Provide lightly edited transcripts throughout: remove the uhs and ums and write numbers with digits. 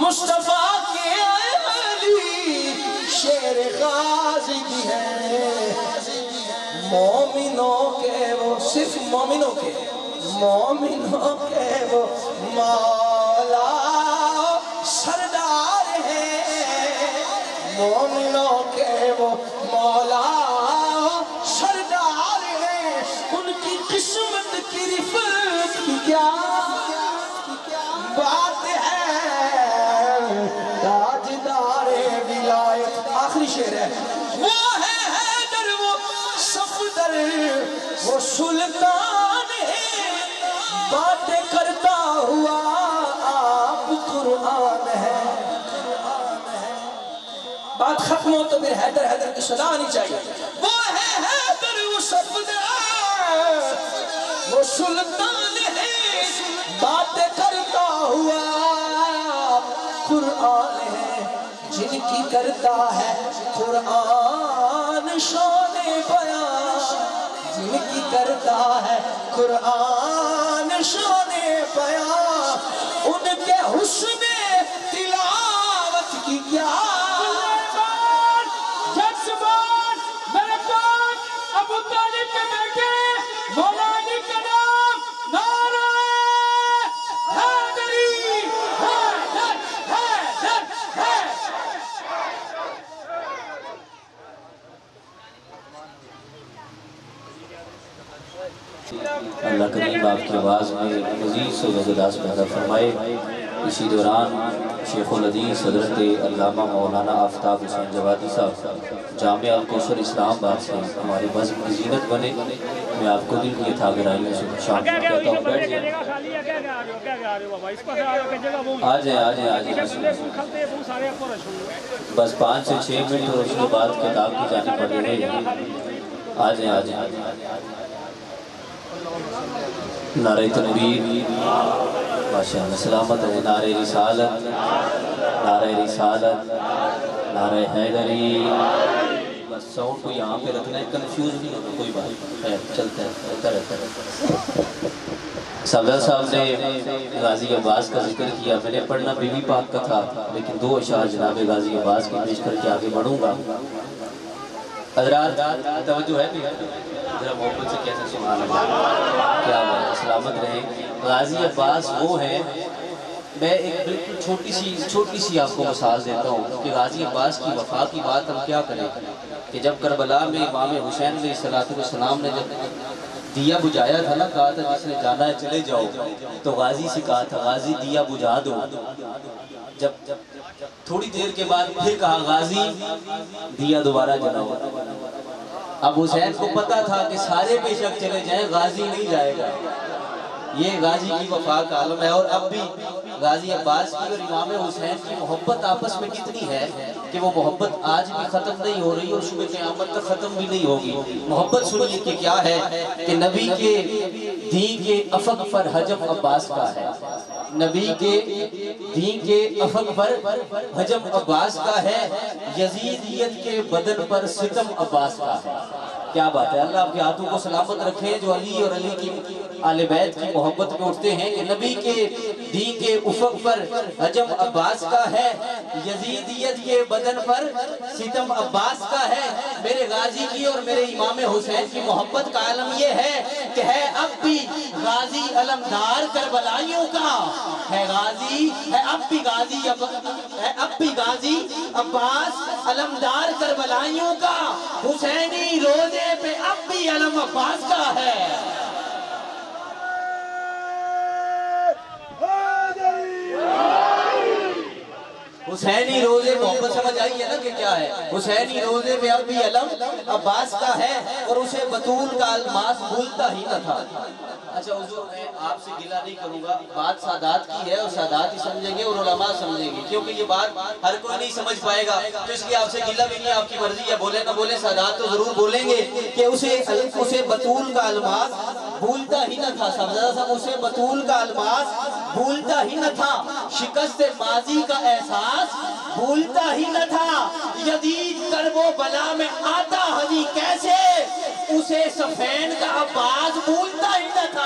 مصطفیٰ کے علی شیر غازی بھی ہے، مومنوں کے وہ صرف مومنوں کے وہ مولا سردار ہیں، مومنوں کے وہ مولا سردار ہیں، ان کی قسمت کی رفت کی کیا بات ہے، تاجدار ولایت۔ آخری شعر ہے، وہ ہے حیدر وہ صفدر وہ سلطان ہے، باتیں کرتا ہوا آپ قرآن ہے۔ بات ختم ہو تو پھر حیدر حیدر کی صدا آنی چاہیے۔ وہ ہے حیدر وہ صفدر وہ سلطان ہے، باتیں کرتا ہوا قرآن ہے، جن کی کرتا ہے قرآن شان بیان، جن کی کرتا ہے قرآن شان بیان، ان کے حسن تلاوت کی کیا جذبات برکات ابو طالب کے بیٹے مولا علی کا نام نعرہ حیدری، حیدر حیدر حیدر۔ اللہ کریم آپ کی آواز میں مزید سے وزداز پیدا فرمائے۔ اسی دوران شیخ الحدیث حضرت علامہ مولانا آفتاب حسین جوادی صاحب جامعہ الکوثر اسلام آباد سے ہمارے بزم کی زینت بنے۔ میں آپ کو دل کی تھا گرائیوں سے شام کو کہتا ہوں، بیٹھ جائیں آ جائیں بس 5 سے 6 منٹ اور اس کے بعد کتاب کی جانب پڑھ رہے ہیں۔ آ جائیں نعرہ تکبیر، ماشاءاللہ سلامت ہے، نعرہ رسالت، نعرہ حیدری۔ بس ساؤنڈ کو یہاں پہ رکھنا ہے، کنفیوز نہیں ہونا کوئی بات، خیر چلتا ہے، رہتا ہے۔ صفدر صاحب نے غازی عباس کا ذکر کیا، میں نے پڑھنا بی بی پاک کا تھا، لیکن 2 اشعار جناب غازی عباس کی پیش کر کے آگے بڑھوں گا۔ حضرات توجہ ہے ذرا محبت سے کیسے سبحان اللہ، کیا بات، سلامت رہیں۔ غازی عباس وہ ہیں، میں ایک بالکل چھوٹی سی آپ کو مثال دیتا ہوں کہ غازی عباس کی وفا کی بات ہم کیا کریں کہ جب کربلا میں امام حسین علیہ السلام نے جب دیا بجھایا تھا نا، کہا تھا جس نے جانا ہے چلے جاؤ، تو غازی سے کہا تھا غازی دیا بجھا دو، جب تھوڑی دیر کے بعد پھر کہا غازی دیا دوبارہ جلاؤ۔ اب حسین کو پتا تھا کہ سارے بے شک چلے جائیں، غازی نہیں جائے گا، یہ غازی کی وفا کا عالم ہے۔ اور اب بھی غازی عباس کی اور امام حسین کی محبت آپس میں کتنی ہے کہ وہ محبت آج بھی ختم نہیں ہو رہی اور صبح قیامت تک ختم بھی نہیں ہوگی۔ محبت سنیے کہ کیا ہے کہ نبی کے دین کے افق پر حجم عباس کا ہے، نبی کے دین کے افق پر حجم عباس کا ہے، یزیدیت کے بدن پر ستم عباس کا ہے۔ کیا بات ہے، اللہ آپ کے ہاتھوں کو سلامت رکھے جو علی اور علی کی آل بیت کی محبت میں اٹھتے ہیں کہ نبی کے دین کے افق پر حجم عباس کا ہے، یزیدیت کے بدن پر ستم عباس کا ہے۔ میرے غازی کی اور میرے امام حسین کی محبت کا عالم یہ ہے کہ ہے اب بھی غازی علمدار کربلائیوں کا، ہے غازی ہے اب بھی غازی عباس علمدار کربلائیوں کا، حسینی روزے پہ اب بھی علم عباس کا ہے۔ حسینی روزے محبت سمجھ آئی ہے نا کہ کیا ہے، حسینی روزے پہ اب بھی علم عباس کا ہے اور اسے بطول کا الماس بھولتا ہی نہ تھا۔ اچھا حضور میں آپ سے گلہ نہیں کروں گا، بات سادات کی ہے اور سادات ہی سمجھیں گے اور علماء سمجھیں گے، کیونکہ یہ بات ہر کوئی نہیں سمجھ پائے گا، تو اس لیے آپ سے گلہ بھی نہیں، آپ کی مرضی ہے، بولے نہ بولے سادات تو ضرور بولیں گے کہ اسے بطول کا الماس بھولتا ہی نہ تھا۔ صاحب اسے بطول کا الماس بھولتا ہی نہ تھا، شکست ماضی کا احساس بھولتا ہی نہ تھا، یزید کرب و بلا میں آتا حجی کیسے اسے صفین کا عباس بھولتا ہی نہ تھا۔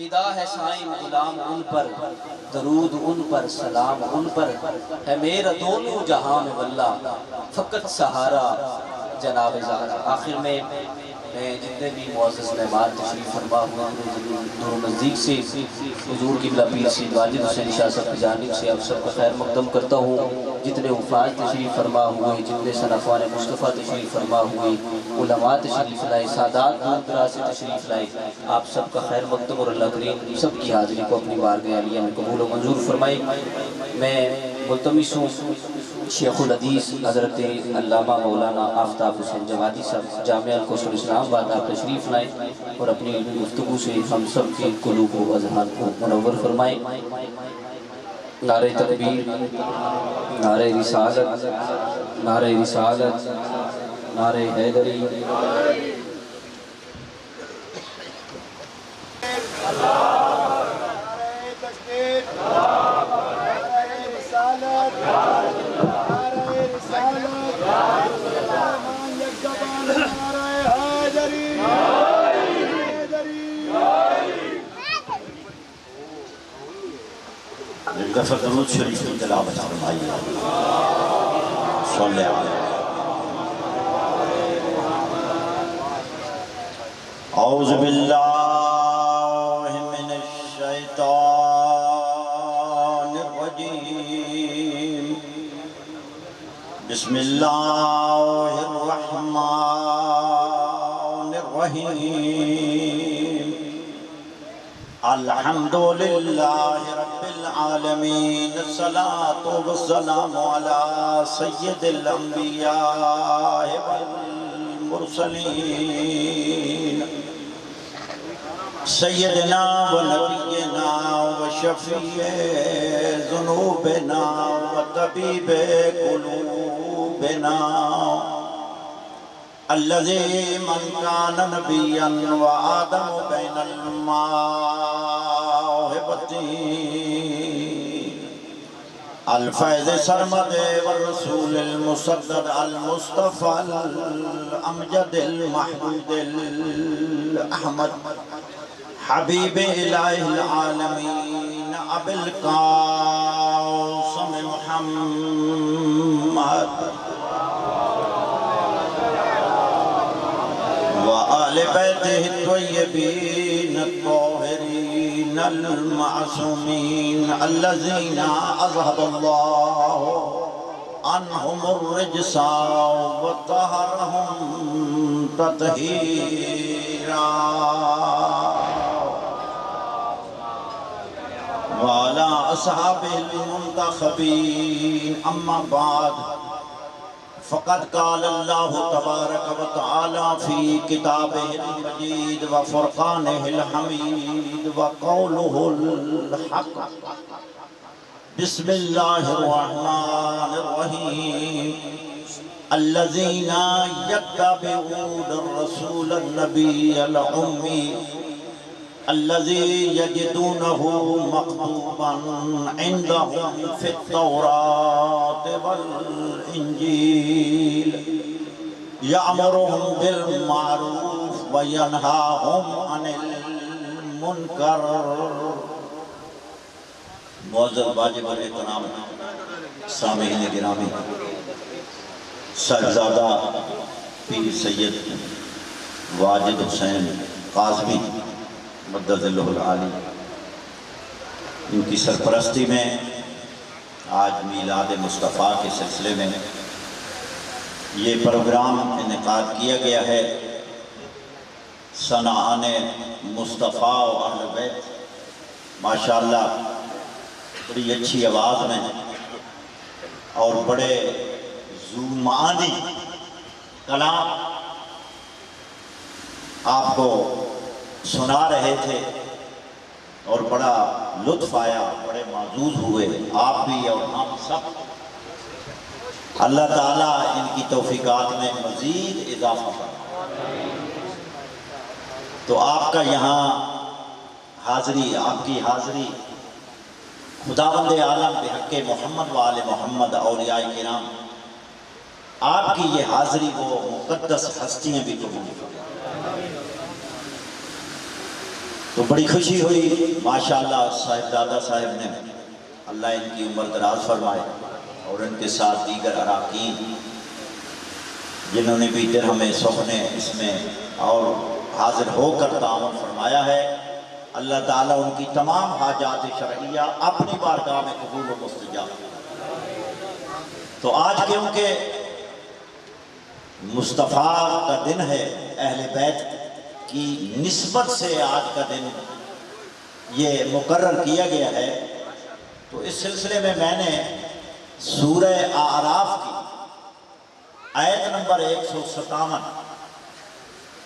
فدا ہے سائیں غلام ان پر، درود ان پر، سلام ان پر، ہے میرا دونوں جہاں میں واللہ فقط سہارا جناب زہرا۔ آخر میں جتنے بھی معزز مہمان تشریف فرما ہوا دور نزدیک سے حضور قبلہ پیر سید واجد حسین شاہ صاحب کی جانب سے آپ سب کا خیر مقدم کرتا ہوں۔ جتنے حفاظ تشریف فرما ہوئے، جتنے صنفوان مصطفیٰ تشریف فرما ہوئے، علماء تشریف لائے، سادات دور دراز سے تشریف لائے، آپ سب کا خیر مقدم اور اللہ کریم سب کی حاضری کو اپنی بارگاہ عالیہ میں قبول و منظور فرمائے۔ میں ملتمس ہوں شیخ الحدیث حضرت علامہ مولانا آفتاب حسین جوادی صاحب جامعہ الکوثر اسلام آباد آپ تشریف لائیں اور اپنی گفتگو سے ہم سب کے قلوب و اذہان کو منور فرمائیں۔ نعرہ تکبیر، نعرہ رسالت، نعرہ رسالت، نعرہ حیدری۔ ایک دفعہ درود شریف کی تلاوت فرمائیے۔ صلی اللہ اعوذ باللہ من الشیطان الرجیم، بسم اللہ الرحمن الرحیم، الحمدللہ رب العالمین، الصلاة والسلام علی سید الانبیاء والمرسلین، سیدنا و نبینا و شفیع ذنوبنا و طبیب قلوبنا، الذي من كان نبيا وآدم بين الموهبتين، الفیض سرمد والرسول المسدد المصطفى الامجد المحمود الاحمد، حبیب الہ العالمین ابی القاسم محمد وآل بیتہ الطیبین الطاہرین المعصومین، الذین اذهب اللہ عنہم الرجس وطہرہم تطہیرا، وعلى أصحابه المنتخبين، أما بعد، فقد قال الله تبارك وتعالى في كتابه المجيد وفرقانه الحميد وقوله الحق، بسم الله الرحمن الرحيم، الذين يتبعون الرسول النبي الأمي الذي يجدونه مكتوبا عندهم في التوراة والإنجيل، يأمرهم بالمعروف وينهاهم عن المنكر۔ معزز واجب الاحترام سامعین گرامی، صاحبزادہ پیر سید واجد حسین قاسمی مدد اللہ العالی، ان کی سرپرستی میں آج میلاد مصطفیٰ کے سلسلے میں یہ پروگرام انعقاد کیا گیا ہے۔ ثناء مصطفیٰ و اہل بیت، ماشاءاللہ بڑی اچھی آواز میں اور بڑے ذو معانی کلام آپ کو سنا رہے تھے اور بڑا لطف آیا، بڑے معزوز ہوئے آپ بھی اور ہم سب۔ اللہ تعالیٰ ان کی توفیقات میں مزید اضافہ کرے۔ تو آپ کا یہاں حاضری، آپ کی حاضری خداوند عالم بحق محمد و آل محمد اولیاء کرام، آپ کی یہ حاضری وہ مقدس ہستیاں بھی قبول کریں۔ تو تو بڑی خوشی ہوئی ماشاءاللہ صاحب دادا صاحب نے، اللہ ان کی عمر دراز فرمائے، اور ان کے ساتھ دیگر اراکین جنہوں نے بھی درہم سخنے اس میں اور حاضر ہو کر تعاون فرمایا ہے۔ اللہ تعالیٰ ان کی تمام حاجات شرعیہ اپنی بارگاہ میں قبول و مستجاب۔ تو آج کیونکہ مصطفیٰ کا دن ہے، اہل بیت کی نسبت سے آج کا دن یہ مقرر کیا گیا ہے، تو اس سلسلے میں نے سورہ اعراف کی آیت نمبر 157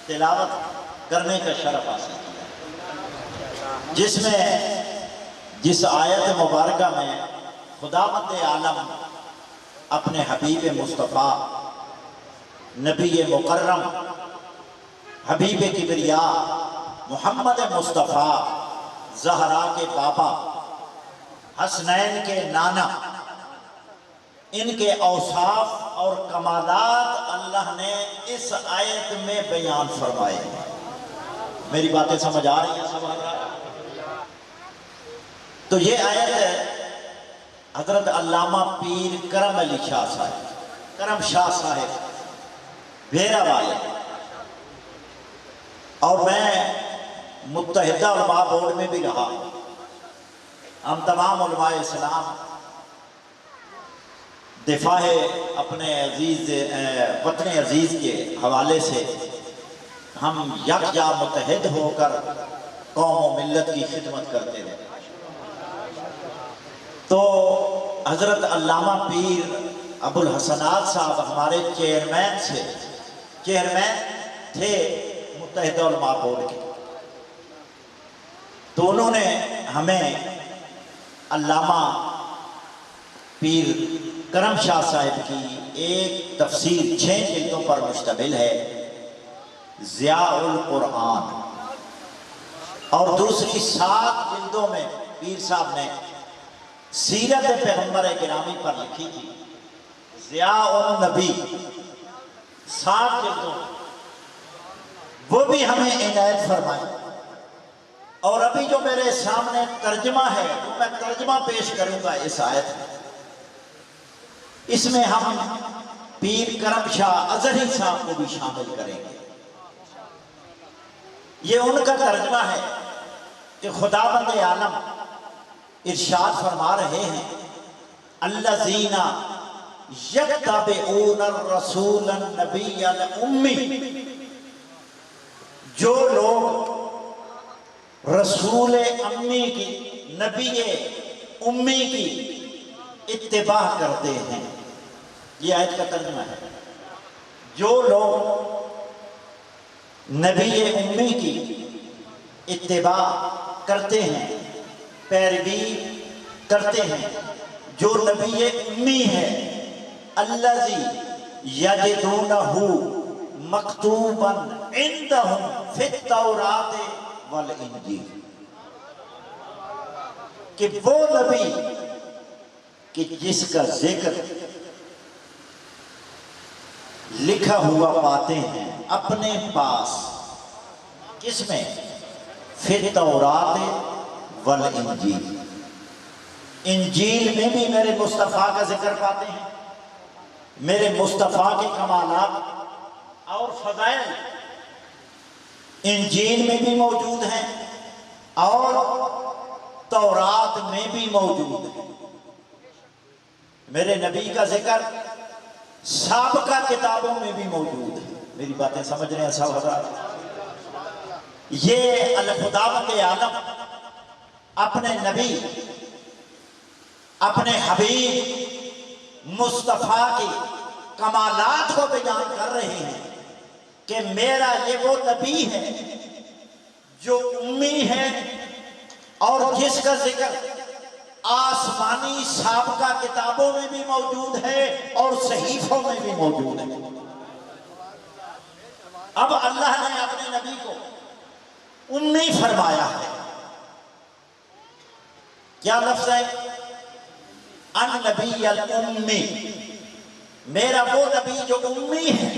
تلاوت کرنے کا شرف حاصل کیا، جس آیت مبارکہ میں خداوند عالم اپنے حبیب مصطفیٰ، نبی مکرم، حبیب کبریا، محمد مصطفیٰ، زہرا کے بابا، حسنین کے نانا، ان کے اوصاف اور کمالات اللہ نے اس آیت میں بیان فرمائے۔ میری باتیں سمجھ آ رہی ہیں سب حضرات؟ تو یہ آیت حضرت علامہ پیر کرم علی شاہ صاحب، کرم شاہ صاحب بھیرا والے، اور میں متحدہ علماء بورڈ میں بھی رہا، ہم تمام علماء اسلام دفاع اپنے عزیز وطن عزیز کے حوالے سے ہم یکجا متحد ہو کر قوم و ملت کی خدمت کرتے رہے۔ تو حضرت علامہ پیر ابو الحسنات صاحب ہمارے چیئرمین تھے متحدہ علماء بورڈ کے، تو انہوں نے ہمیں علامہ پیر کرم شاہ صاحب کی ایک تفسیر 6 جلدوں پر مشتمل ہے، ضیاء القرآن، اور دوسری 7 جلدوں میں پیر صاحب نے سیرت پیغمبر گرامی پر لکھی تھی، ضیاء النبی، 7 جلدوں، وہ بھی ہمیں عنایت فرمائی۔ اور ابھی جو میرے سامنے ترجمہ ہے وہ میں ترجمہ پیش کروں گا اس آیت میں، اس میں ہم پیر کرم شاہ اظہری صاحب کو بھی شامل کریں گے۔ یہ ان کا ترجمہ ہے کہ خداوند عالم ارشاد فرما رہے ہیں، الذین یتبعون الرسول النبی الامی، جو لوگ رسول امی کی، نبی امی کی اتباع کرتے ہیں، یہ آیت کا ترجمہ ہے، جو لوگ نبی امی کی اتباع کرتے ہیں، پیروی کرتے ہیں، جو نبی امی ہے، الذی یجدونہ مکتوبا عندہم فی التوراۃ والانجیل، کہ وہ نبی کہ جس کا ذکر لکھا ہوا پاتے ہیں اپنے پاس، کس میں؟ فی التوراۃ والانجیل، انجیل میں بھی میرے مصطفیٰ کا ذکر پاتے ہیں، میرے مصطفیٰ کے کمالات اور فضائل انجیل میں بھی موجود ہیں اور تورات میں بھی موجود ہے۔ میرے نبی کا ذکر سابقہ کتابوں میں بھی موجود ہے۔ میری باتیں سمجھ رہے ہیں سب حضرات؟ یہ خداوند عالم اپنے نبی، اپنے حبیب مصطفیٰ کی کمالات کو بیان کر رہے ہیں کہ میرا یہ وہ نبی ہے جو امی ہے اور جس کا ذکر آسمانی سابقہ کتابوں میں بھی موجود ہے اور صحیفوں میں بھی موجود ہے۔ اب اللہ نے اپنے نبی کو امی فرمایا ہے، کیا لفظ ہے؟ النبی الامی، میرا وہ نبی جو امی ہے۔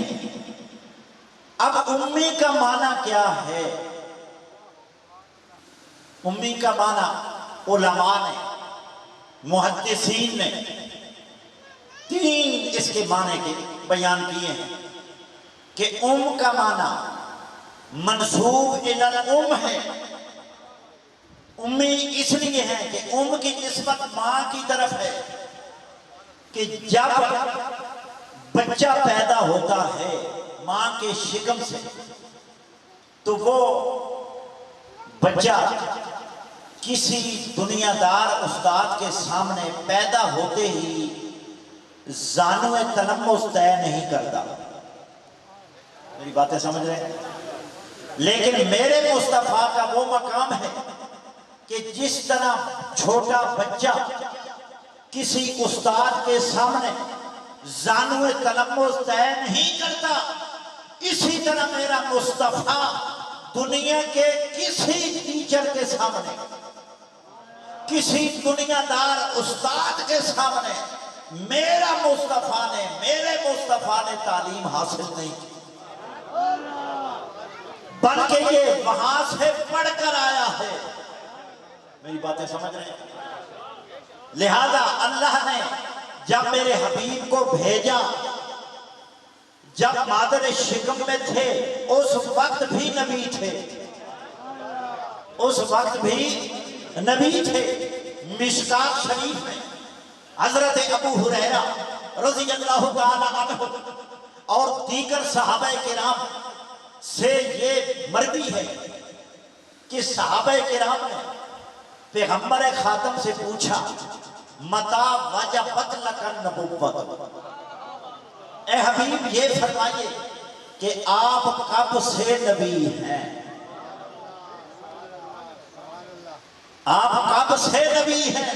اب امی کا معنی کیا ہے؟ امی کا معنی علماء نے، محدثین نے 3 اس کے معنی کے بیان کیے ہیں کہ کا معنی منسوب الی الام ہے، امی اس لیے ہے کہ کی نسبت ماں کی طرف ہے کہ جب بچہ پیدا ہوتا ہے ماں کے شکم سے تو وہ بچہ کسی دنیا دار استاد کے سامنے پیدا ہوتے ہی زانو تلمس طے نہیں کرتا. میری باتیں سمجھ رہے ہیں؟ لیکن میرے مصطفیٰ کا وہ مقام ہے کہ جس طرح چھوٹا بچہ کسی استاد کے سامنے زانو تلمس طے نہیں کرتا، اسی طرح میرا مصطفیٰ دنیا کے کسی ٹیچر کے سامنے، کسی دنیا دار استاد کے سامنے میرے مصطفیٰ نے تعلیم حاصل نہیں کی، بلکہ یہ وہاں سے پڑھ کر آیا ہے. میری باتیں سمجھ رہے ہیں؟ لہذا اللہ نے جب میرے حبیب کو بھیجا، جب مادر شکم میں تھے اس وقت بھی نبی تھے، اس وقت بھی نبی تھے. مشکات شریف میں حضرت ابو ہریرہ رضی اللہ تعالی عنہ اور دیگر صحابہ کرام سے یہ مروی ہے کہ صحابہ کرام نے پیغمبر خاتم سے پوچھا متا وجبت لک النبوت، اے حبیب یہ فرمائیے کہ آپ کب سے نبی ہیں، آپ کب سے نبی ہیں؟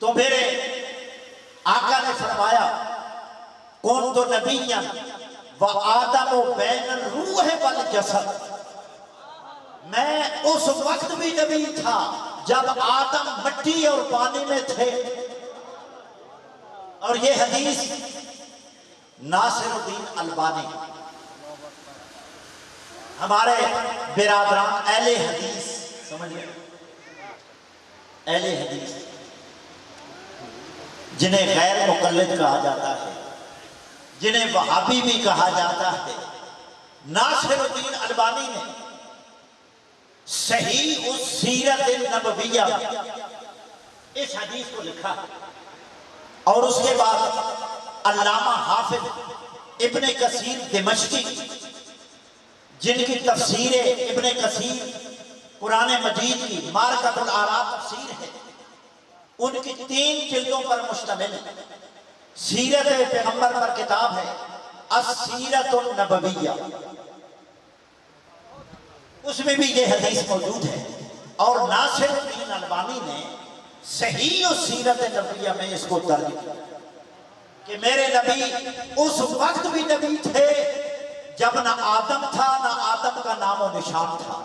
تو میرے آقا نے فرمایا کون تو نبی وآدم بین الروح والجسد، میں اس وقت بھی نبی تھا جب آدم مٹی اور پانی میں تھے. اور یہ حدیث ناصر الدین البانی ہمارے برادران اہل حدیث، سمجھئے اہل حدیث جنہیں غیر مقلد کہا جاتا ہے، جنہیں وہابی بھی کہا جاتا ہے، ناصر الدین البانی نے صحیح السیرت النبویہ اس حدیث کو لکھا، اور اس کے بعد علامہ حافظ ابن کثیر دمشقی جن کی تفسیر ابن کثیر قرآن مجید کی معرکۃ الاعراف تفسیر ہے، ان کی 3 جلدوں پر مشتمل سیرت پیغمبر پر کتاب ہے السیرت النبویہ، اس میں بھی یہ حدیث موجود ہے. اور ناصر الدین البانی نے صحیح السیرت النبویہ میں اس کو درج کیا کہ میرے نبی اس وقت بھی نبی تھے جب نہ آدم تھا نہ آدم کا نام و نشان تھا،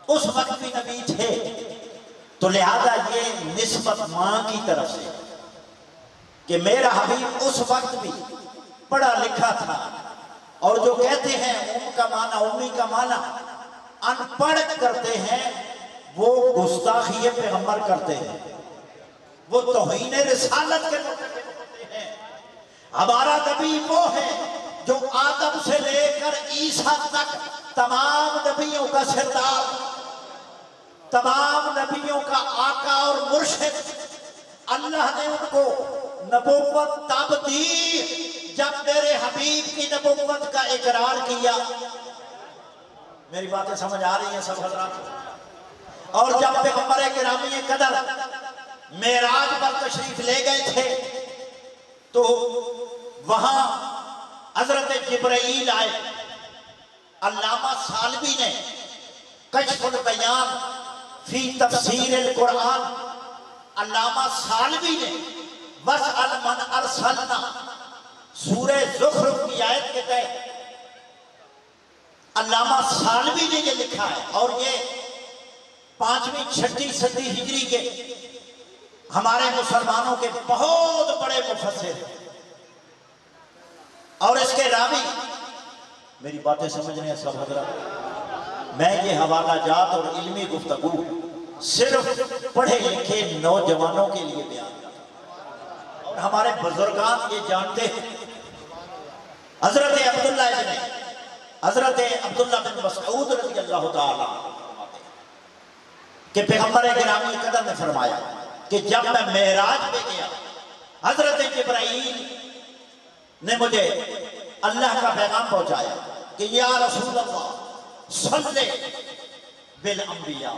اس وقت بھی نبی تھے. تو لہذا یہ نسبت ماں کی طرف سے کہ میرا حبیب اس وقت بھی پڑھا لکھا تھا. اور جو کہتے ہیں کا معنی امی کا معنی ان پڑھ کرتے ہیں، وہ گستاخی پیغمبر کرتے ہیں، وہ توہین رسالت کے ہوتے ہیں. ہمارا نبی وہ ہے جو آدم سے لے کر عیسیٰ تک تمام نبیوں کا سردار، تمام نبیوں کا آقا اور مرشد. اللہ نے ان کو نبوت تب دی جب میرے حبیب کی نبوت کا اقرار کیا. میری باتیں سمجھ آ رہی ہیں سب حضرات؟ اور جب پیغمبر گرامی قدر معراج پر تشریف لے گئے تھے تو وہاں حضرت جبرائیل آئے. علامہ سالبی نے کشف البیان فی تفسیر القرآن، علامہ سالبی نے وَاسْأَلْ مَنْ أَرْسَلْنَا سورہ زخرف کی آیت کے تحت علامہ سالبی نے یہ لکھا ہے. اور یہ 5ویں 6ٹھی صدی ہجری کے ہمارے مسلمانوں کے بہت بڑے مفسر ہیں. اور اس کے راوی، میری باتیں سمجھ رہے ہیں سب حضرات؟ میں یہ حوالہ جات اور علمی گفتگو صرف پڑھے لکھے نوجوانوں کے لیے بیان کرتا ہوں، اور ہمارے بزرگان یہ جانتے ہیں۔ حضرت عبداللہ بن مسعود رضی اللہ تعالیٰ کہ پیغمبر گرامی قدر نے فرمایا کہ جب میں معراج پہ گیا، حضرت جبرائیل نے مجھے اللہ کا پیغام پہنچایا کہ یا رسول اللہ صلی بالانبیاء،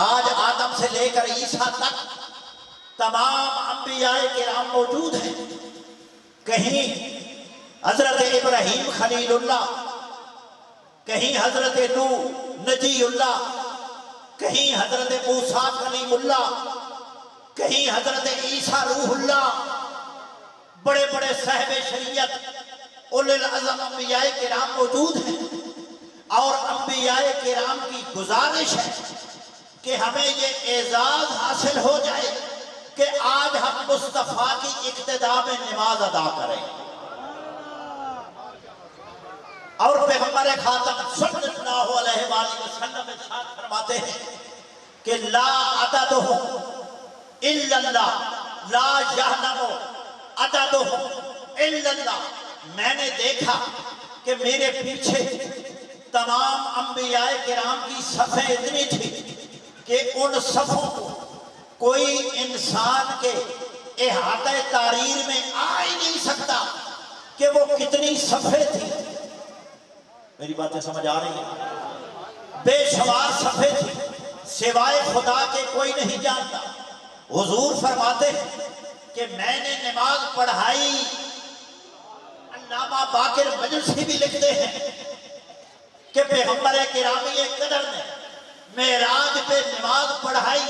آج آدم سے لے کر عیسیٰ تک تمام انبیاء کرام موجود ہیں، کہیں حضرت ابراہیم خلیل اللہ، کہیں حضرت نوح نجی اللہ، کہیں حضرت موسیٰ کلیم اللہ، کہیں حضرت عیسیٰ روح اللہ، بڑے بڑے صاحب شریعت اولو العزم انبیاء کرام موجود ہیں، اور انبیاء کرام کی گزارش ہے کہ ہمیں یہ اعزاز حاصل ہو جائے کہ آج ہم مصطفیٰ کی اقتداء میں نماز ادا کریں۔ اور پیغمبر خاتم صلی اللہ علیہ وآلہ وسلم ارشاد فرماتے ہیں کہ لا عددہم الا اللہ لا یعلم عددہم الا اللہ، میں نے دیکھا کہ میرے پیچھے تمام انبیاء کرام کی صفیں اتنی تھی کہ ان صفوں کو کوئی انسان کے احاطہ تحریر میں آ ہی نہیں سکتا کہ وہ کتنی صفیں تھی۔ میری باتیں سمجھ آ رہی ہیں؟ بے شمار صفیں تھی، سوائے خدا کے کوئی نہیں جانتا۔ حضور فرماتے ہیں کہ میں نے نماز پڑھائی، علامہ باقر مجلسی بھی لکھتے ہیں کہ پیغمبر گرامی قدر نے معراج پہ نماز پڑھائی۔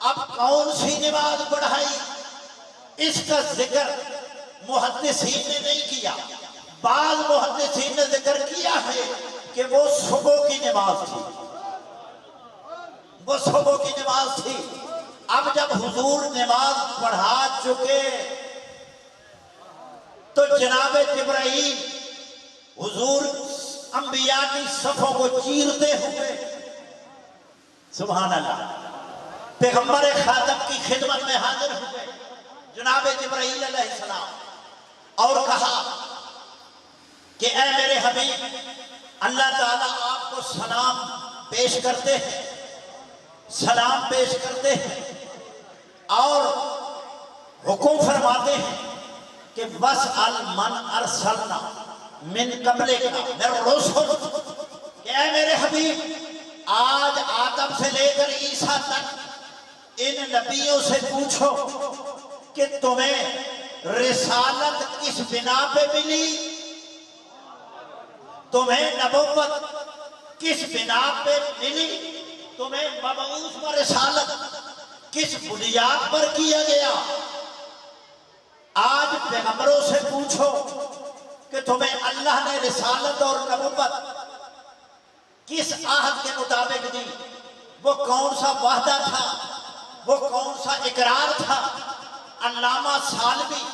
اب کون سی نماز پڑھائی؟ اس کا ذکر محدثین نے نہیں کیا، بعض محدثین نے ذکر کیا ہے کہ وہ صبح کی نماز تھی، وہ صبح کی نماز تھی۔ اب جب حضور نماز پڑھا چکے تو جناب جبرائیل حضور انبیاء کی صفوں کو چیرتے ہوئے سبحان اللہ پیغمبر خاتم کی خدمت میں حاضر ہوئے جناب جبرائیل علیہ السلام، اور کہا کہ اے میرے حبیب، اللہ تعالیٰ آپ کو سلام پیش کرتے ہیں، سلام پیش کرتے ہیں، اور حکم فرماتے ہیں کہ وَاسْأَلْ مَنْ أَرْسَلْنَا مِنْ قَبْلِكَ مِنَ الرُّسُلِ، کہ اے میرے حبیب آج آدم سے لے کر عیسیٰ تک ان نبیوں سے پوچھو کہ تمہیں رسالت کس بنا پہ ملی، تمہیں نبوت کس بنا پہ ملی، تمہیں مبعوث و رسالت کس بنیاد پر کیا گیا۔ آج پیغمبروں سے پوچھو کہ تمہیں اللہ نے رسالت اور نبوت کس عہد کے مطابق دی، وہ کون سا وعدہ تھا، وہ کون سا اقرار تھا۔ علامہ سالمی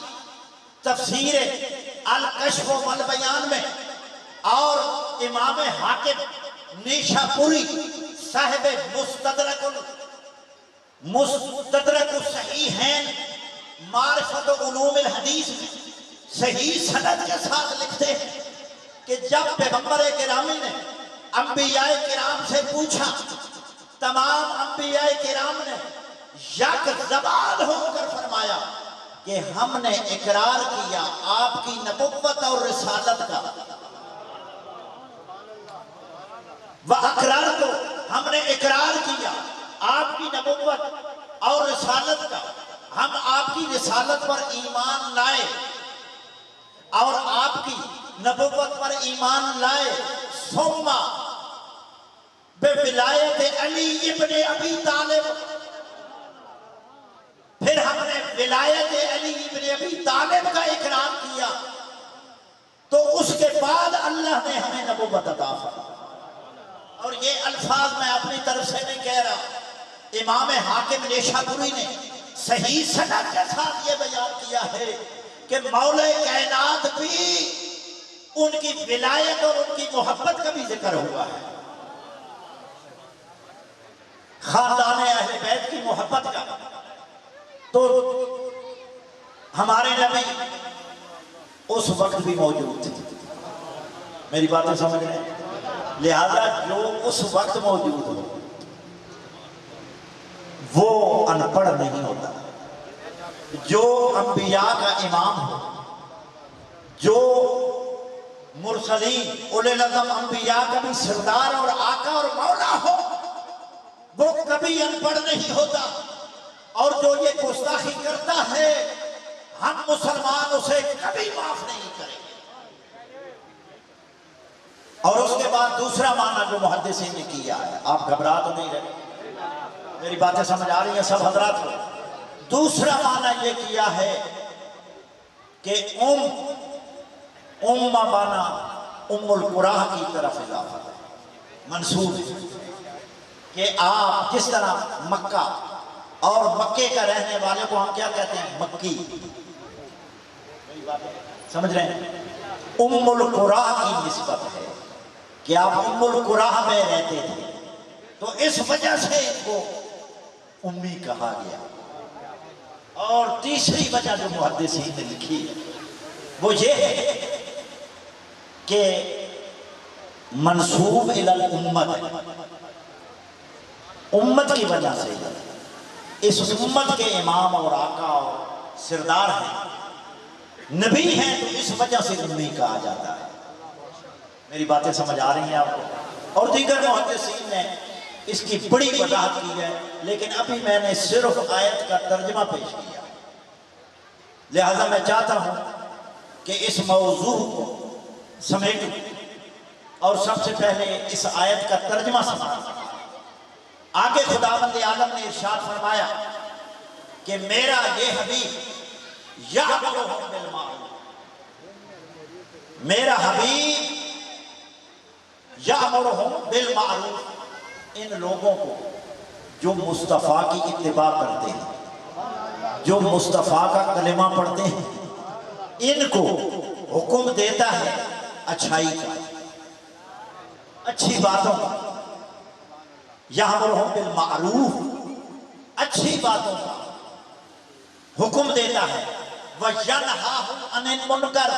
تفسیر الکشف والبیان میں، اور امام حاکم نیشاپوری صاحب مستدرک الصحیحین معرفت علوم الحدیث میں صحیح سند کے ساتھ لکھتے ہیں کہ جب پیغمبر گرامی نے انبیاء کرام سے پوچھا، تمام انبیاء کرام نے یک زبان ہو کر فرمایا کہ ہم نے اقرار کیا آپ کی نبوت اور رسالت کا، وَأَقْرَرْتُ ہم نے اقرار کیا آپ کی نبوت اور رسالت کا، ہم آپ کی رسالت پر ایمان لائے اور آپ کی نبوت پر ایمان لائے، ثم بولایت علی ابن ابی طالب، پھر ہم نے ولایت علی ابن ابی طالب کا اقرار کیا، تو اس کے بعد اللہ نے ہمیں نبوت عطا فرمائی۔ اور یہ الفاظ میں اپنی طرف سے نہیں کہہ رہا، امام حاکم نیشاپوری نے صحیح سند کے ساتھ یہ بیان کیا ہے کہ مولا کائنات بھی ان کی ولایت اور ان کی محبت کا بھی ذکر ہوا ہے۔ خاندان اہل بیت کی محبت کا، تو ہمارے نبی اس وقت بھی موجود تھے. میری باتیں سمجھ رہے ہیں؟ لہذا جو اس وقت موجود ہو وہ ان پڑھ نہیں ہوتا. جو انبیاء کا امام ہو، جو مرسلین اولی العزم انبیاء کا بھی سردار اور آقا اور مولا ہو، وہ کبھی ان پڑھ نہیں ہوتا. اور جو یہ گستاخی کرتا ہے ہم مسلمان اسے کبھی معاف نہیں کریں گے. اور اس کے بعد دوسرا معنی جو محدثین نے کیا ہے، آپ گھبرا تو نہیں رہے، میری باتیں سمجھ آ رہی ہیں سب حضرات کو؟ دوسرا معنی یہ کیا ہے کہ بانا ام القرآ کی طرف اضافہ ہے، منسوب ہے کہ آپ جس طرح مکہ اور مکے کا رہنے والے کو ہم کیا کہتے ہیں؟ مکی. سمجھ رہے ہیں؟ ام القرآ کی نسبت ہے کہ آپ ام القرآ میں رہتے تھے، تو اس وجہ سے ان کو امی کہا گیا. اور تیسری وجہ جو محدثین نے لکھی ہے وہ یہ ہے کہ منسوب الی الامت ہے، امت کی وجہ سے اس امت کے امام اور آقا اور سردار ہیں، نبی ہیں، تو اس وجہ سے امی کہا جاتا ہے. میری باتیں سمجھ آ رہی ہیں آپ کو؟ اور دیگر محدثین نے اس کی بڑی وضاحت کی ہے، لیکن ابھی میں نے صرف آیت کا ترجمہ پیش کیا. لہذا میں چاہتا ہوں کہ اس موضوع کو سمیٹوں اور سب سے پہلے اس آیت کا ترجمہ سمجھوں. آگے خداوند عالم نے ارشاد فرمایا کہ میرا یہ حبیب یأمرہم بالمعروف، میرا حبیب یأمرہم بالمعروف، ان لوگوں کو جو مصطفیٰ کی اتباع کرتے ہیں، جو مصطفیٰ کا کلمہ پڑھتے ہیں، ان کو حکم دیتا ہے اچھائی کا، اچھی باتوں کا. یأمرہم بالمعروف، اچھی باتوں کا حکم دیتا ہے. وَيَنْهَاهُمْ عَنِ الْمُنْكَرِ،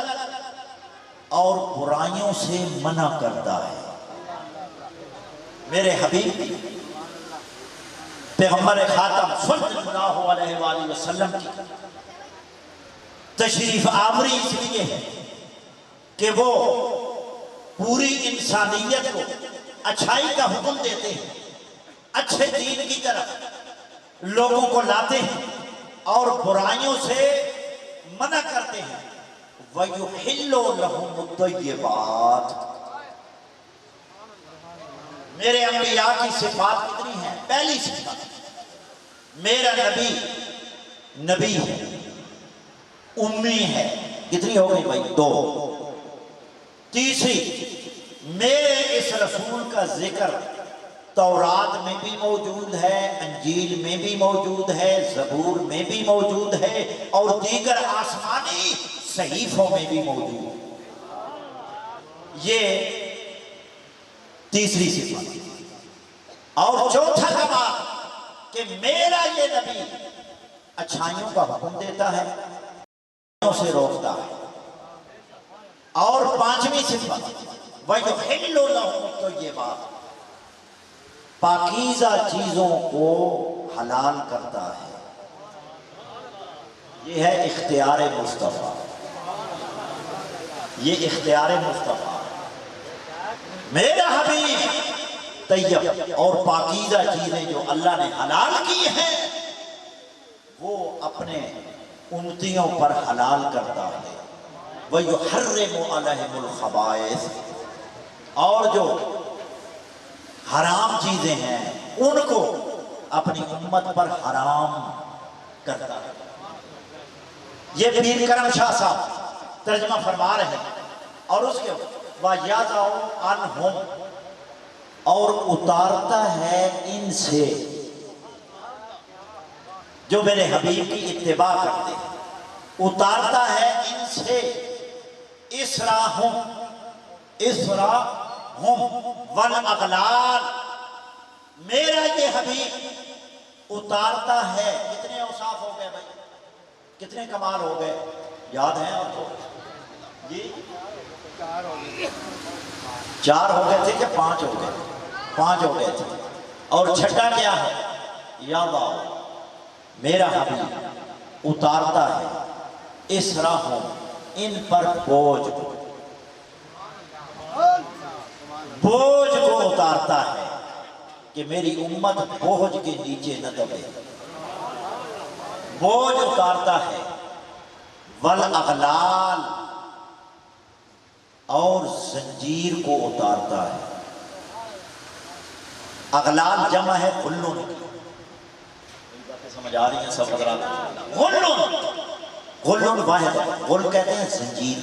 اور برائیوں سے منع کرتا ہے. میرے حبیب پیغمبر خاتم صلی اللہ علیہ وآلہ وسلم کی تشریف آوری اس لیے ہے کہ وہ پوری انسانیت کو اچھائی کا حکم دیتے ہیں، اچھے دین کی طرف لوگوں کو لاتے ہیں اور برائیوں سے منع کرتے ہیں. وَيُحِلُّ لَهُمُ الطَّيِّبَاتِ، میرے انبیاء کی صفات کتنی ہیں؟ پہلی صفات، میرا نبی ہے، امی ہے. کتنی ہو گئی بھائی؟ 2. تیسری، میرے اس رسول کا ذکر تورات میں بھی موجود ہے، انجیل میں بھی موجود ہے، زبور میں بھی موجود ہے، اور دیگر آسمانی صحیفوں میں بھی موجود ہے. یہ تیسری صفت. اور چوتھا کمال کہ میرا یہ نبی اچھائیوں کا حکم دیتا ہے، برائیوں سے روکتا ہے. اور پانچویں صفت، وَيُحِلُّ لَهُمُ الطَّيِّبَاتِ، پاکیزہ چیزوں کو حلال کرتا ہے. یہ ہے اختیار مصطفیٰ، یہ اختیار مصطفیٰ. میرا حبیب طیب اور پاکیزہ چیزیں جو اللہ نے حلال کی ہیں وہ اپنے امتیوں پر حلال کرتا ہے. وَيُحَرِّمُ عَلَيْهِمُ الْخَبَائِثَ، اور جو حرام چیزیں ہیں ان کو اپنی امت پر حرام کرتا ہے. یہ پیر کرم شاہ صاحب ترجمہ فرما رہے ہیں. اور اس کے وَيَضَعُ عَنْهُمْ، اور اتارتا ہے ان سے جو میرے حبیب کی اتباع کرتے ہیں، اتارتا ہے ان سے اسراہم والاغلال، میرا یہ حبیب اتارتا ہے. کتنے اوصاف ہو گئے بھائی؟ کتنے کمال ہو گئے؟ یاد ہیں آپ کو؟ جی 4 ہو گئے تھے کہ 5 ہو گئے؟ 5 ہو گئے تھے. اور چھٹا کیا ہے؟ یا اللہ میرا حبیب اتارتا ہے اسرہم ان پر بوجھ کو اتارتا ہے کہ میری امت بوجھ کے نیچے نہ دبے. بوجھ اتارتا ہے. والاغلال اور زنجیر کو اتارتا ہے. اغلال جمع ہے غلن. سمجھ آ رہی ہیں سب حضرات؟ غلن واحد. غل کہتے ہیں زنجیر.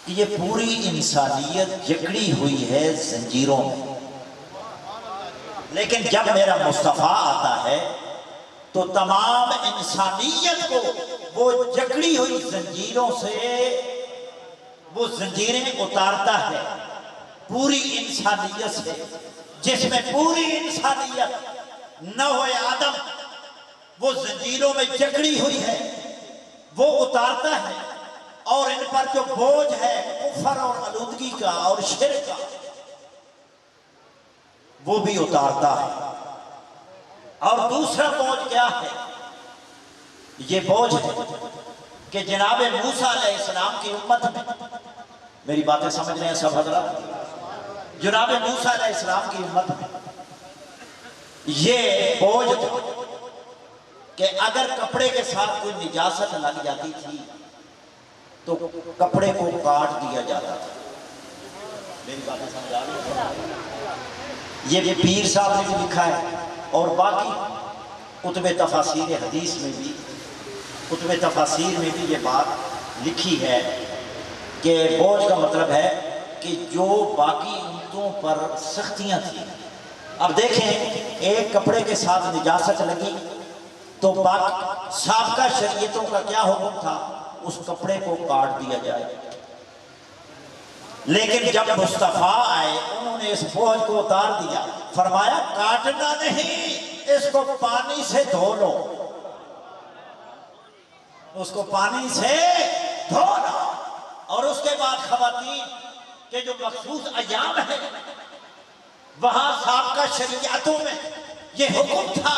یہ پوری انسانیت جکڑی ہوئی ہے زنجیروں میں. لیکن جب میرا مصطفیٰ آتا ہے تو تمام انسانیت کو وہ جکڑی ہوئی زنجیروں سے وہ زنجیریں اتارتا ہے. پوری انسانیت سے، جس میں پوری انسانیت نوع آدم وہ زنجیروں میں جکڑی ہوئی ہے، وہ اتارتا ہے. اور ان پر جو بوجھ ہے کفر اور آلودگی کا اور شرک کا، وہ بھی اتارتا ہے. اور دوسرا بوجھ کیا ہے؟ یہ بوجھ ہے کہ جناب موسیٰ علیہ السلام کی امت میں، میری باتیں سمجھ رہے ہیں سب حضرات؟ جناب موسیٰ علیہ السلام کی امت میں یہ بوجھ تھا کہ اگر کپڑے کے ساتھ کوئی نجاست لگ جاتی تھی تو کپڑے کو کاٹ دیا جاتا تھا. میری باتیں سمجھ آ رہی ہیں؟ یہ پیر صاحب نے بھی لکھا ہے اور باقی کتب تفاسیر حدیث میں بھی، کتب تفاسیر میں بھی یہ بات لکھی ہے کہ بوجھ کا مطلب ہے کہ جو باقی امتوں پر سختیاں تھیں. اب دیکھیں ایک کپڑے کے ساتھ نجاست لگی تو سابقہ شریعتوں کا کیا حکم تھا؟ اس کپڑے کو کاٹ دیا جائے. لیکن جب مصطفیٰ آئے انہوں نے اس بوجھ کو اتار دیا. فرمایا کاٹنا نہیں، اس کو پانی سے دھو لو. اس کو پانی سے دھو لو. اور اس کے بعد خواتین کے جو مخصوص ایام ہیں وہاں سابقہ شریعتوں میں یہ حکم تھا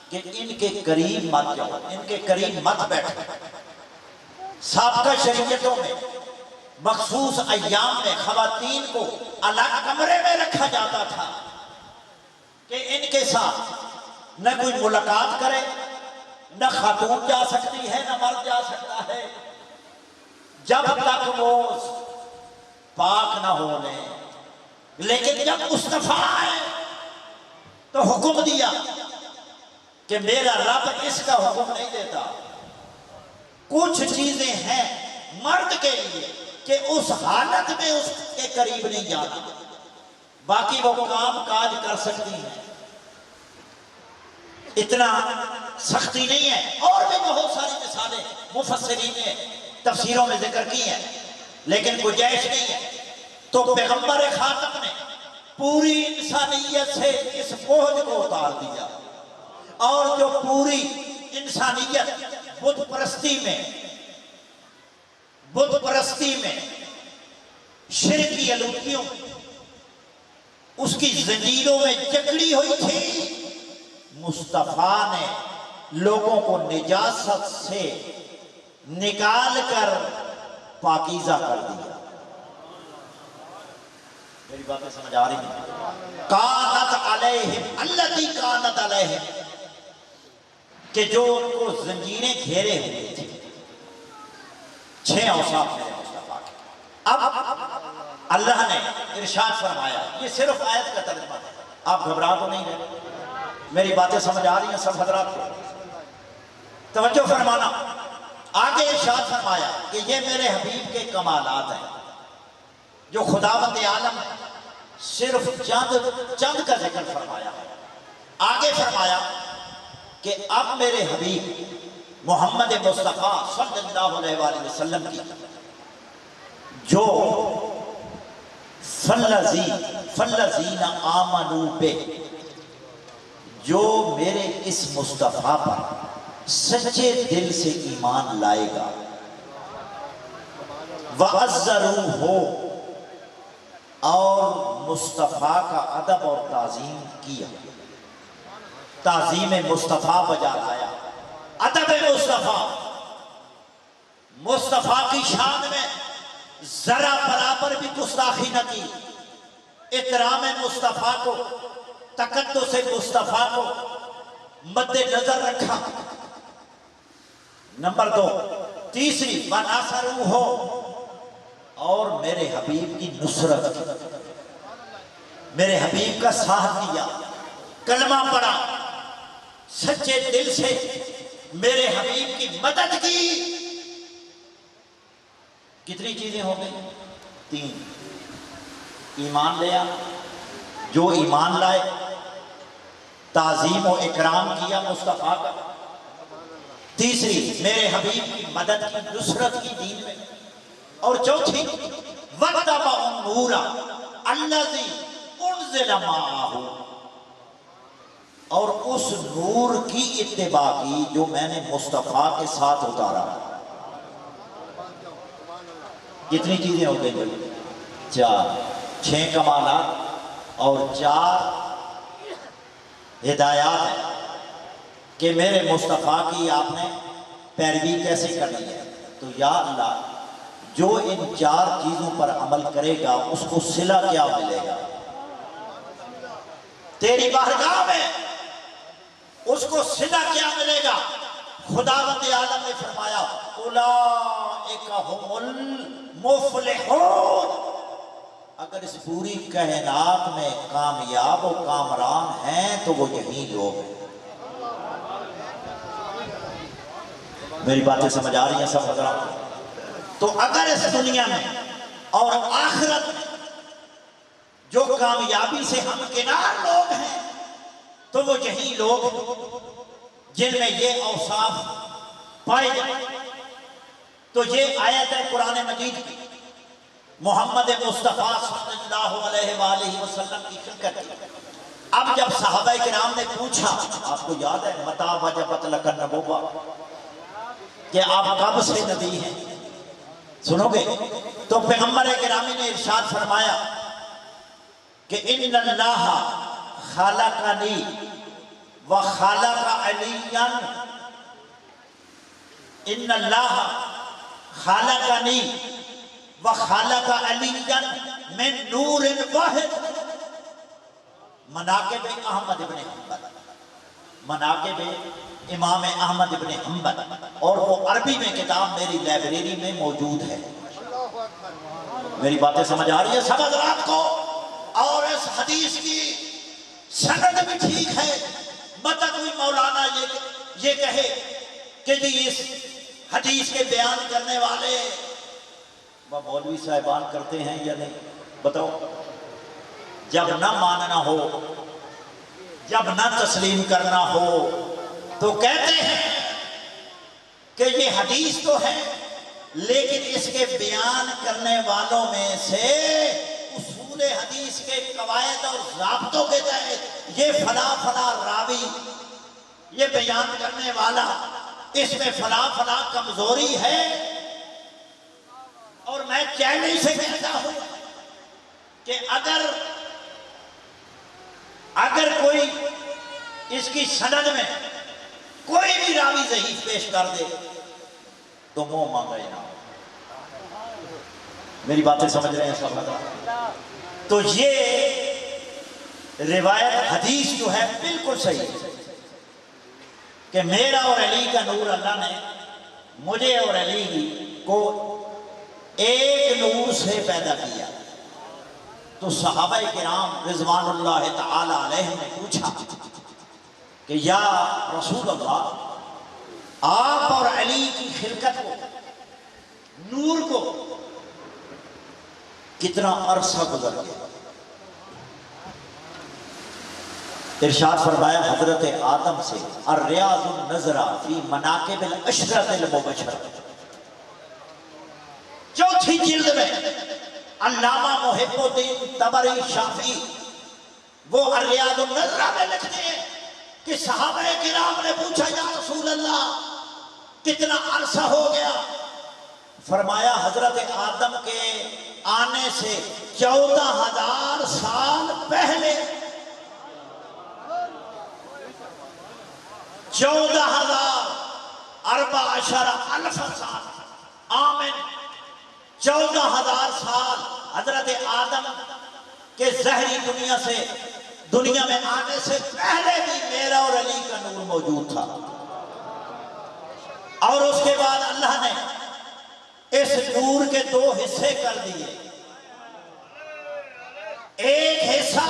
کہ ان کے قریب مت جاؤ، ان کے قریب مت بیٹھو. سابقہ شریعتوں میں مخصوص ایام میں خواتین کو الگ کمرے میں رکھا جاتا تھا کہ ان کے ساتھ نہ کوئی ملاقات کرے، نہ خاتون جا سکتی ہے نہ مرد جا سکتا ہے جب تک وہ پاک نہ ہو لیں. لیکن جب مصطفیٰ آئے تو حکم دیا کہ میرا رب اس کا حکم نہیں دیتا. کچھ چیزیں ہیں مرد کے لیے کہ اس حالت میں اس کے قریب نہیں جانا، باقی وہ کام کاج کر سکتی ہیں. اتنا سختی نہیں ہے. اور بھی بہت ساری مثالیں مفسرین نے تفسیروں میں ذکر کی ہیں لیکن گنجائش نہیں ہے. تو پیغمبر خاتم نے پوری انسانیت سے اس بوجھ کو اتار دیا. اور جو پوری انسانیت بت پرستی میں شرک کی آلودگیوں اس کی زنجیروں میں جکڑی ہوئی تھی، مصطفیٰ نے لوگوں کو نجاست سے نکال کر پاکیزہ کر دیا. میری باتیں سمجھ آ رہی ہیں؟ کانت علیہم التی کانت علیہم، کہ جو ان کو زنجیریں گھیرے ہوئے تھے. 6 اوصاف میرے مصطفیٰ کے. اب اللہ نے ارشاد فرمایا، یہ صرف آیت کا ترجمہ ہے، آپ گھبرا تو نہیں رہے؟ میری باتیں سمجھ آ رہی ہیں سب حضرات کو؟ توجہ فرمانا. آگے ارشاد فرمایا کہ یہ میرے حبیب کے کمالات ہیں جو خداوند عالم ہے. صرف چند کا ذکر فرمایا ہے. آگے فرمایا کہ اب میرے حبیب محمد مصطفیٰ صلی اللہ علیہ وآلہ وسلم کی جو فَالَّذِينَ آمَنُوا بِهِ، جو میرے اس مصطفیٰ پر سچے دل سے ایمان لائے گا، وَعَزَّرُوهُ، اور مصطفیٰ کا ادب اور تعظیم کیا، تعظیم مصطفیٰ بجا لایا، ادب مصطفیٰ، مصطفیٰ کی شان میں ذرا برابر بھی گستاخی نہ کی، احترام مصطفیٰ کو، تقدس مصطفیٰ کو مد نظر رکھا۔ نمبر 2، تیسری، وَنَصَرُوهُ، اور میرے حبیب کی نصرت کی، میرے حبیب کا ساتھ دیا، کلمہ پڑھا، سچے دل سے میرے حبیب کی مدد کی۔ کتنی چیزیں ہو گئی؟ 3، ایمان لیا، جو ایمان لائے، تعظیم و اکرام کیا مصطفیٰ کا، تیسری میرے حبیب کی مدد کی، نصرت کی دین میں، اور چوتھی وَاتَّبَعُوا النُّورَ الَّذِي أُنزِلَ مَعَهُ، اور اس نور کی اتباع کی جو میں نے مصطفیٰ کے ساتھ اتارا۔ کتنی چیزیں ہو گئی؟ 4، 6 کمالات اور 4 ہدایات ہیں کہ میرے مصطفیٰ کی آپ نے پیروی کیسے کرنی ہے۔ تو یا اللہ، جو ان 4 چیزوں پر عمل کرے گا اس کو صلہ کیا ملے گا؟ تیری بارگاہ میں اس کو صلہ کیا ملے گا؟ خداوند عالم نے فرمایا اولئک هم المفلحون، اگر اس پوری کائنات میں کامیاب و کامران ہیں تو وہ یہی لوگ ہیں۔ میری باتیں سمجھ آ رہی ہیں سب حضرات؟ تو اگر اس دنیا میں اور آخرت میں جو کامیابی سے ہمکنار لوگ ہیں تو وہ یہی لوگ ہیں جن میں یہ اوصاف پائے جائیں۔ تو یہ آیت ہے قرآن مجید کی، محمد مصطفیٰ صلی اللہ علیہ وآلہ وسلم کی خلقت کی۔ اب جب صحابہ کرام نے پوچھا، آپ کو یاد ہے متى وجبت لک النبوہ، کہ آپ کب سے نبی ہیں، سنو گے؟ تو پیغمبر گرامی نے ارشاد فرمایا کہ ان اللہ خلقنی وخلق علیا، ان اللہ خلقنی وخلق علیا من نور واحد۔ مناقب احمد ابن حنبل، مناقب امام احمد ابن حنبل، اور وہ عربی میں کتاب میری لائبریری میں موجود ہے۔ میری باتیں سمجھ آ رہی ہے سب حضرات کو؟ اور اس حدیث کی سند بھی ٹھیک ہے، مت کوئی مولانا یہ کہے کہ جی اس حدیث کے بیان کرنے والے وہ مولوی صاحبان کرتے ہیں یا نہیں، بتاؤ؟ جب نہ ماننا ہو، جب نہ تسلیم کرنا ہو تو کہتے ہیں کہ یہ حدیث تو ہے لیکن اس کے بیان کرنے والوں میں سے اصول حدیث کے قواعد اور ضابطوں کے تحت یہ فلاں فلاں راوی، یہ بیان کرنے والا، اس میں فلاں فلاں کمزوری ہے۔ اور میں چیلنج سے کہتا ہوں کہ اگر کوئی اس کی سند میں کوئی بھی راوی ضعیف پیش کر دے تو منہ مانگا ہی نہ۔ میری باتیں سمجھ رہے ہیں سب حضرات؟ تو یہ روایت حدیث جو ہے بالکل صحیح ہے کہ میرا اور علی کا نور اللہ نے مجھے اور علی کو ایک نور سے پیدا کیا۔ تو صحابہ کرام رضوان اللہ تعالی علیہ نے پوچھا کہ یا رسول اللہ، آپ اور علی کی خلقت کو، نور کو کتنا عرصہ گزر گیا؟ ارشاد فرمایا حضرت آدم سے الریاض النظرہ فی مناقب العشرۃ المبشرہ، چوتھی جلد میں علامہ محب الدین طبری شافعی وہ الریاض النظرہ میں لکھتے ہیں کہ صحابہ کرام نے پوچھا یا رسول اللہ کتنا عرصہ ہو گیا؟ فرمایا حضرت آدم کے آنے سے 14,000 سال پہلے 14,014 سال آمین 14,000 سال حضرت آدم کے ظاہری دنیا سے دنیا میں آنے سے پہلے بھی میرا اور علی کا نور موجود تھا، اور اس کے بعد اللہ نے اس نور کے 2 حصے کر دیے. ایک حصہ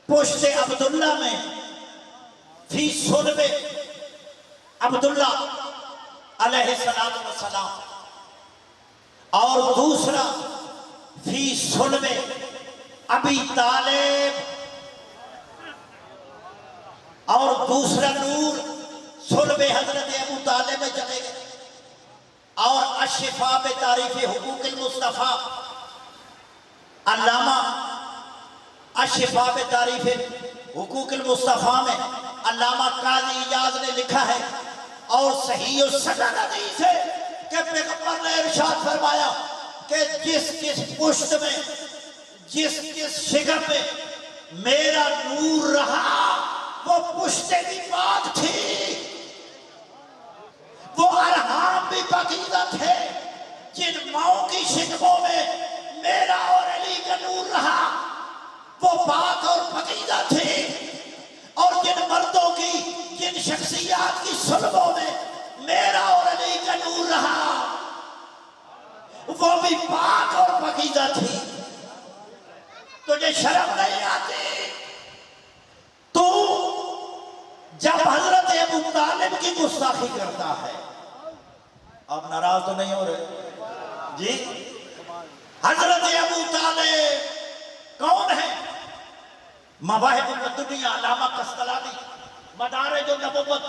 پشت عبداللہ میں فی صلب عبداللہ علیہ السلام، اور دوسرا فی صلب ابی طالب، اور دوسرا نور صلب حضرت ابو طالب میں چلے گئے. اور الشفاء بتعریف حقوق المصطفیٰ، علامہ الشفاء بتعریف حقوق المصطفیٰ میں علامہ قاضی ایاز نے لکھا ہے، اور صحیح السند حدیث ہے کہ پیغمبر نے ارشاد فرمایا کہ جس پشت میں جس شگف میں میرا نور رہا وہ پشتیں بھی پاک تھی، وہ ارحام بھی پاکیزہ تھے. جن ماؤں کی شکموں میں میرا اور علی کا نور رہا وہ پاک اور پاکیزہ تھے، اور جن مردوں کی جن شخصیات کی صلبوں میں میرا اور علی کا نور رہا وہ بھی پاک اور پاکیزہ تھی. تجھے شرم نہیں آتی؟ تو جب حضرت ابو طالب کی گستاخی کرتا ہے، آپ ناراض تو نہیں ہو رہے جی؟ حضرت ابو طالب کون ہے؟ مواہب الدنیا علامہ قسطلانی، مدارج النبوت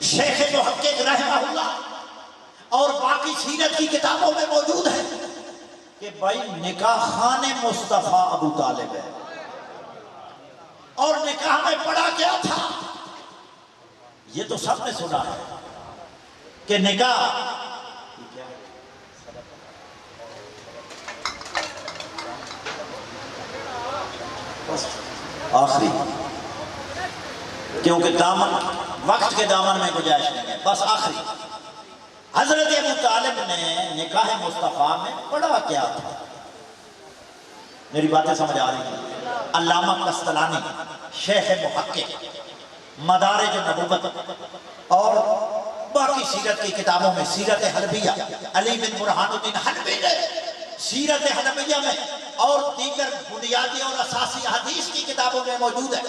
شیخ محقق رحمہ اللہ اور باقی سیرت کی کتابوں میں موجود ہے کہ بھائی نکاح خان مصطفیٰ ابو طالب ہے. اور نکاح میں پڑھا کیا تھا؟ یہ تو سب نے سنا ہے کہ نکاح آخری، کیونکہ دامن وقت کے دامن میں گنجائش نہیں ہے، بس آخری. حضرت ابو طالب نے نکاح مصطفیٰ میں پڑھا کیا تھا؟ میری باتیں سمجھ آ رہی ہیں؟ علامہ قسطلانی شیخ محقق، مدارج النبوت اور باقی سیرت کی کتابوں میں، سیرت حلبیہ علی بن برہان الدین حلبی نے سیرت حلبیہ میں اور دیگر بنیادی اور اساسی حدیث کی کتابوں میں موجود ہے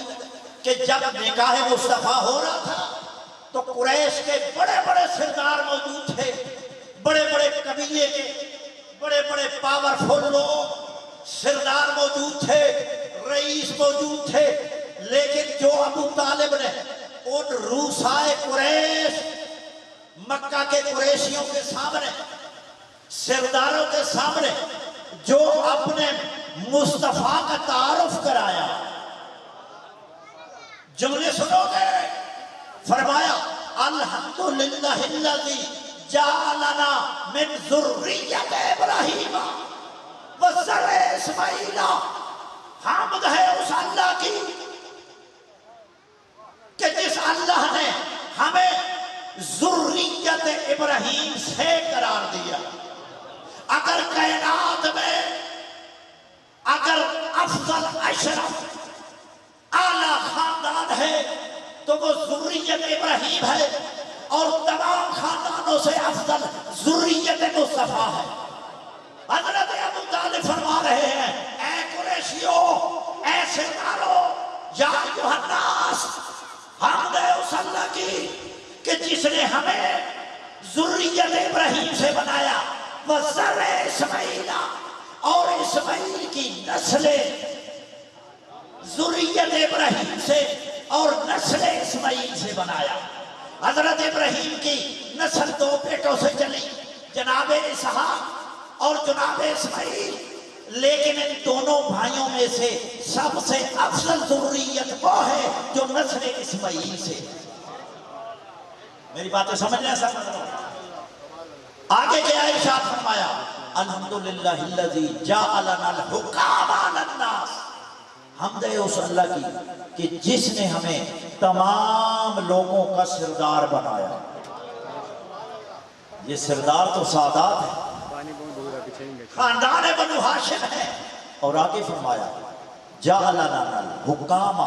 کہ جب نکاح مصطفیٰ ہو رہا تھا تو قریش کے بڑے بڑے سردار موجود تھے، بڑے بڑے قبیلے کے بڑے بڑے پاورفل لوگ سردار موجود تھے، رئیس موجود تھے. لیکن جو ابو طالب نے ان روسائے قریش، مکہ کے قریشیوں کے سامنے، سرداروں کے سامنے جو اپنے مصطفیٰ کا تعارف کرایا، جملے سنو گے، فرمایا الحمدللہ الذی جعلنا من ذریت ابراہیم وذر اسماعیل. حمد ہے اس اللہ کی کہ جس اللہ نے ہمیں ذریت ابراہیم سے قرار دیا. اگر کائنات میں اگر افضل اشرف اعلیٰ خاندان ہے تو وہ ذریت ابراہیم ہے، اور تمام خاندانوں سے افضل ذریت مصطفیٰ ہے. حضرت ابو طالب فرما رہے ہیں اے قریشیو، اے سردارو، یا ایھا الناس، حمد ہے اس اللہ کی کہ جس نے ہمیں ذریت ابراہیم سے بنایا، وذر اسماعیل، اور اسماعیل کی نسل ذریت ابراہیم سے اور نسل اسماعیل سے بنایا. حضرت ابراہیم کی نسل 2 بیٹوں سے چلی، جناب اسحاق اور جناب اسماعیل، لیکن ان دونوں بھائیوں میں سے سب سے افضل ذریت وہ ہے جو نسل اسماعیل سے۔ میری باتیں سمجھنے سمجھ رہا ہوں۔ آگے کیا ارشاد فرمایا، الحمدللہ الذی جعلنا الحکام علی الناس، حمد ہے اس اللہ کی کہ جس نے ہمیں تمام لوگوں کا سردار بنایا۔ یہ سردار تو سادات ہے، خاندان بنو ہاشم ہے۔ اور آگے فرمایا جعلنا الحکام،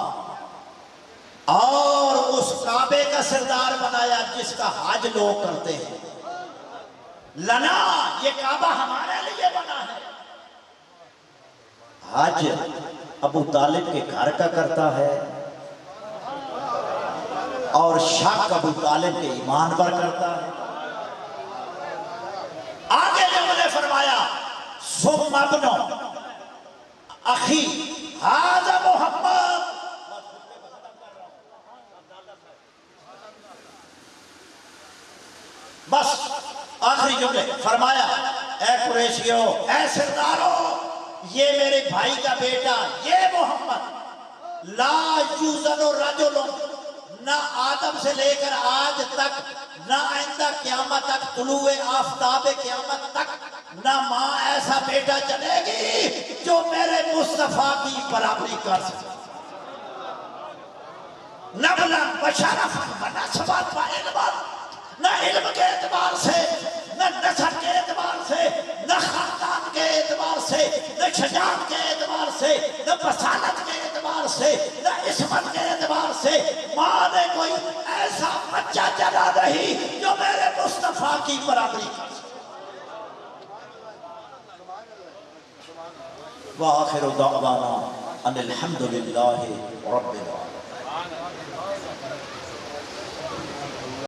اور اس کعبے کا سردار بنایا جس کا حج لوگ کرتے ہیں۔ لنا، یہ کعبہ ہمارے لیے بنا ہے۔ حج ابو طالب کے گھر کا کرتا ہے، اور شک ابو طالب کے ایمان پر کرتا ہے۔ آگے جب نے فرمایا ثم ابن اخی ھذا محمد، بس آخری جملے فرمایا اے قریشیو، اے سردارو، یہ میرے بھائی کا بیٹا یہ محمد، لا یوزن رجل، نہ آدم سے لے کر آج تک، نہ آئندہ قیامت تک، طلوع آفتاب قیامت تک، نہ ماں ایسا بیٹا چلے گی جو میرے مصطفیٰ کی برابری کر سکے۔ نبلا بشرفا ونسبت و علما، نہ علم کے اعتبار سے، نہ نسب کے اعتبار سے، نہ خاندان کے اعتبار سے، نہ شجاعت کے اعتبار سے، نہ بصالت کے اعتبار سے، نہ عصمت کے اعتبار سے ماں نے کوئی ایسا بچہ جنا نہیں جو میرے مصطفیٰ کی برابری کر سکے۔ وآخر دعوانا ان الحمدللہ رب العالمین۔